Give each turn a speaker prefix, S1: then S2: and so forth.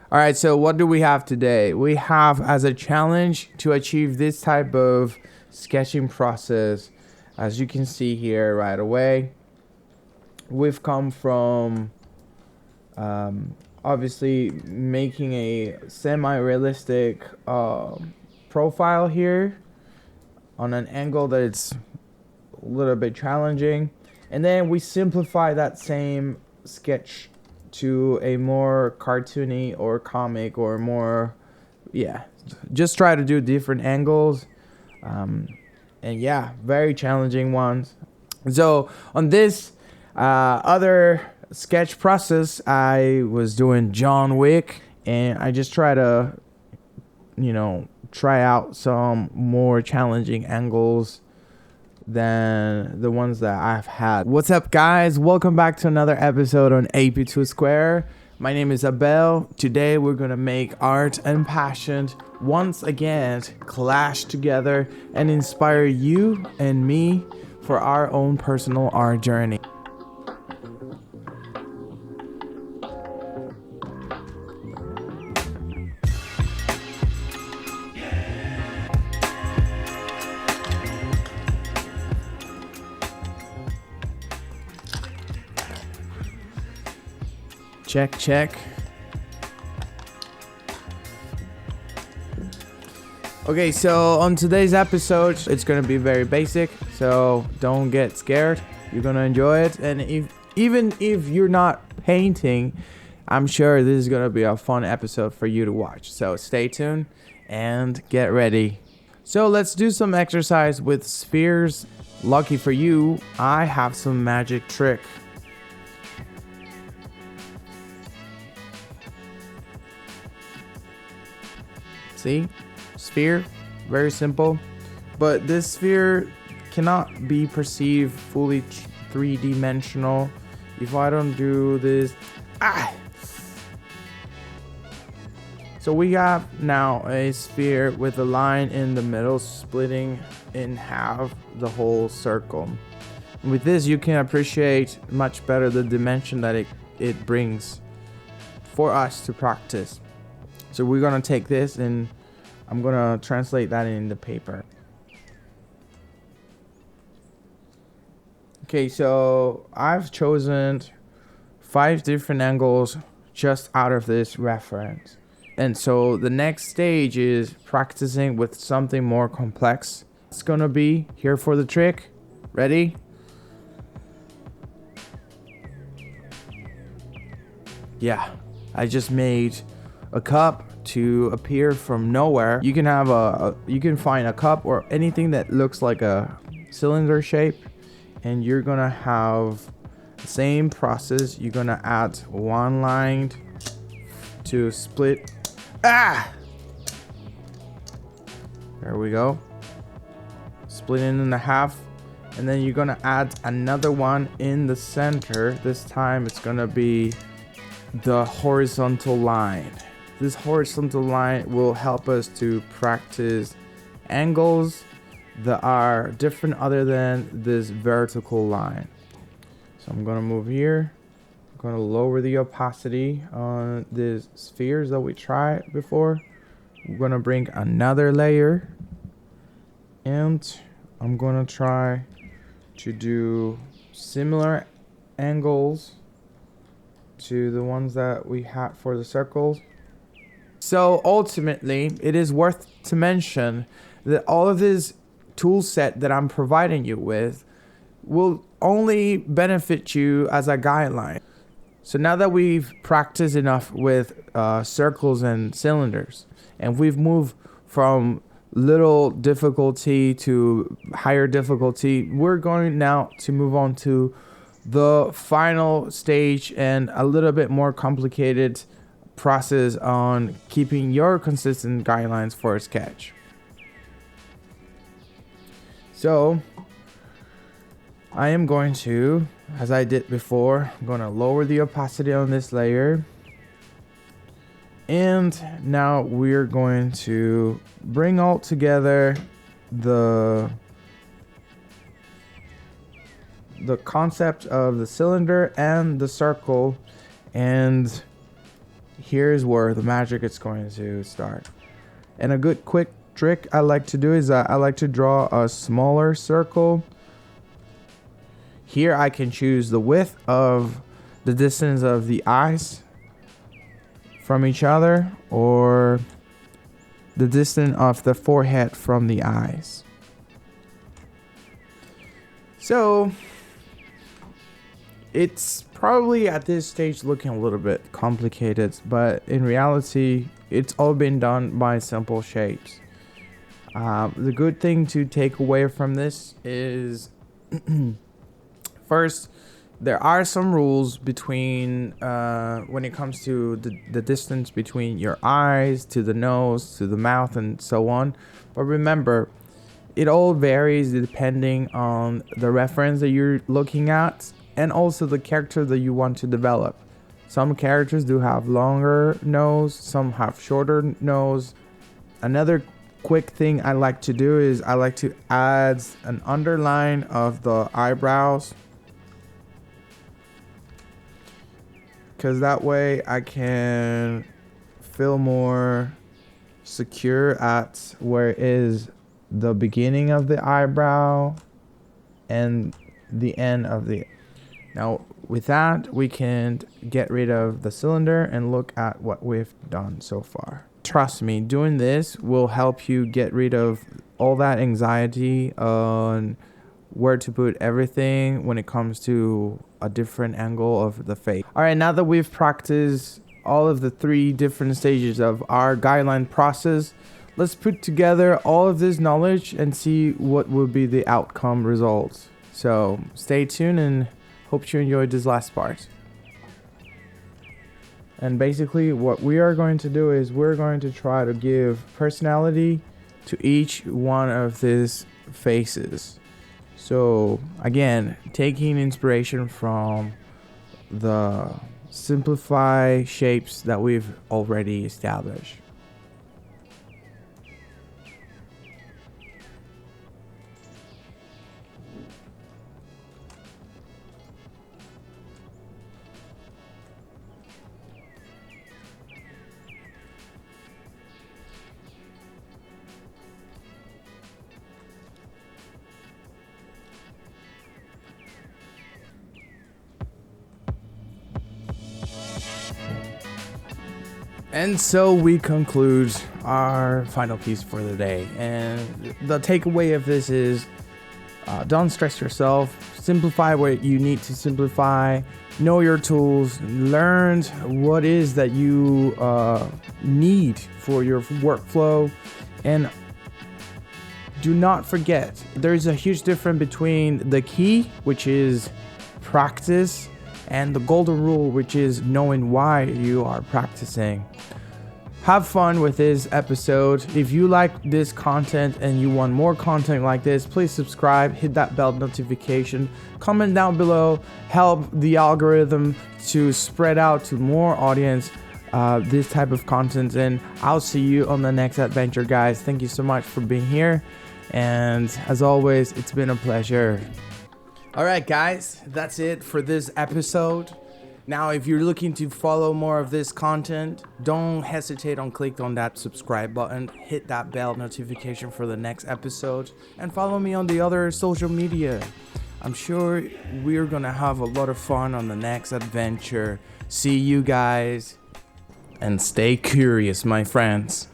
S1: All right, so what do we have today? We have as a challenge to achieve this type of sketching process. As you can see here right away, we've come from obviously making a semi-realistic profile here on an angle that it's a little bit challenging. And then we simplify that same sketch to a more cartoony or comic or more, just try to do different angles. And yeah, very challenging ones. So on this other sketch process, I was doing John Wick, and I just try to, try out some more challenging angles than the ones that I've had. What's up, guys? Welcome back to another episode on AP2 Square. My name is Abel. Today we're gonna make art and passion once again clash together and inspire you and me for our own personal art journey. Check. Okay, so on today's episode, it's gonna be very basic, so don't get scared. You're gonna enjoy it, and even if you're not painting, I'm sure this is gonna be a fun episode for you to watch. So stay tuned and get ready. So let's do some exercise with spheres. Lucky for you, I have some magic trick. See? Sphere, very simple. But this sphere cannot be perceived fully three-dimensional if I don't do this. So we have now a sphere with a line in the middle splitting in half the whole circle. With this, you can appreciate much better the dimension that it brings for us to practice. So we're gonna take this and I'm gonna translate that in the paper. Okay, so I've chosen 5 different angles just out of this reference. And so the next stage is practicing with something more complex. It's gonna be here for the trick. Ready? Yeah, I just made a cup to appear from nowhere. You can have you can find a cup or anything that looks like a cylinder shape, and you're gonna have the same process. You're gonna add one line to split. There we go. Split it in half, and then you're gonna add another one in the center. This time it's gonna be the horizontal line. This horizontal line will help us to practice angles that are different other than this vertical line. So I'm gonna move here. I'm gonna lower the opacity on these spheres that we tried before. We're gonna bring another layer, and I'm gonna try to do similar angles to the ones that we had for the circles. So ultimately, it is worth to mention that all of this tool set that I'm providing you with will only benefit you as a guideline. So now that we've practiced enough with circles and cylinders, and we've moved from little difficulty to higher difficulty, we're going now to move on to the final stage and a little bit more complicated process on keeping your consistent guidelines for a sketch. So I am going to, as I did before, I'm going to lower the opacity on this layer, and now we're going to bring all together the concept of the cylinder and the circle, and here's where the magic is going to start. And a good quick trick I like to do is I like to draw a smaller circle. Here I can choose the width of the distance of the eyes from each other, or the distance of the forehead from the eyes. So it's probably at this stage looking a little bit complicated, but in reality it's all been done by simple shapes. The good thing to take away from this is first, there are some rules between when it comes to the distance between your eyes to the nose to the mouth and so on. But remember, it all varies depending on the reference that you're looking at and also the character that you want to develop. Some characters do have longer nose, some have shorter nose. Another quick thing I like to do is I like to add an underline of the eyebrows, because that way I can feel more secure at where is the beginning of the eyebrow and the end of the. Now with that, we can get rid of the cylinder and look at what we've done so far. Trust me, doing this will help you get rid of all that anxiety on where to put everything when it comes to a different angle of the face. All right, now that we've practiced all of the 3 different stages of our guideline process, let's put together all of this knowledge and see what will be the outcome results. So stay tuned and hope you enjoyed this last part. And basically what we are going to do is we're going to try to give personality to each one of these faces. So again, taking inspiration from the simplify shapes that we've already established. And so we conclude our final piece for the day. And the takeaway of this is don't stress yourself. Simplify what you need to simplify. Know your tools. Learn what is that you need for your workflow. And do not forget, there's a huge difference between the key, which is practice, and the golden rule, which is knowing why you are practicing. Have fun with this episode. If you like this content and you want more content like this, please subscribe, hit that bell notification, comment down below, help the algorithm to spread out to more audience this type of content. And I'll see you on the next adventure, guys. Thank you so much for being here. And as always, it's been a pleasure. All right, guys, that's it for this episode. Now, if you're looking to follow more of this content, don't hesitate on click on that subscribe button, hit that bell notification for the next episode, and follow me on the other social media. I'm sure we're gonna have a lot of fun on the next adventure. See you guys, and stay curious, my friends.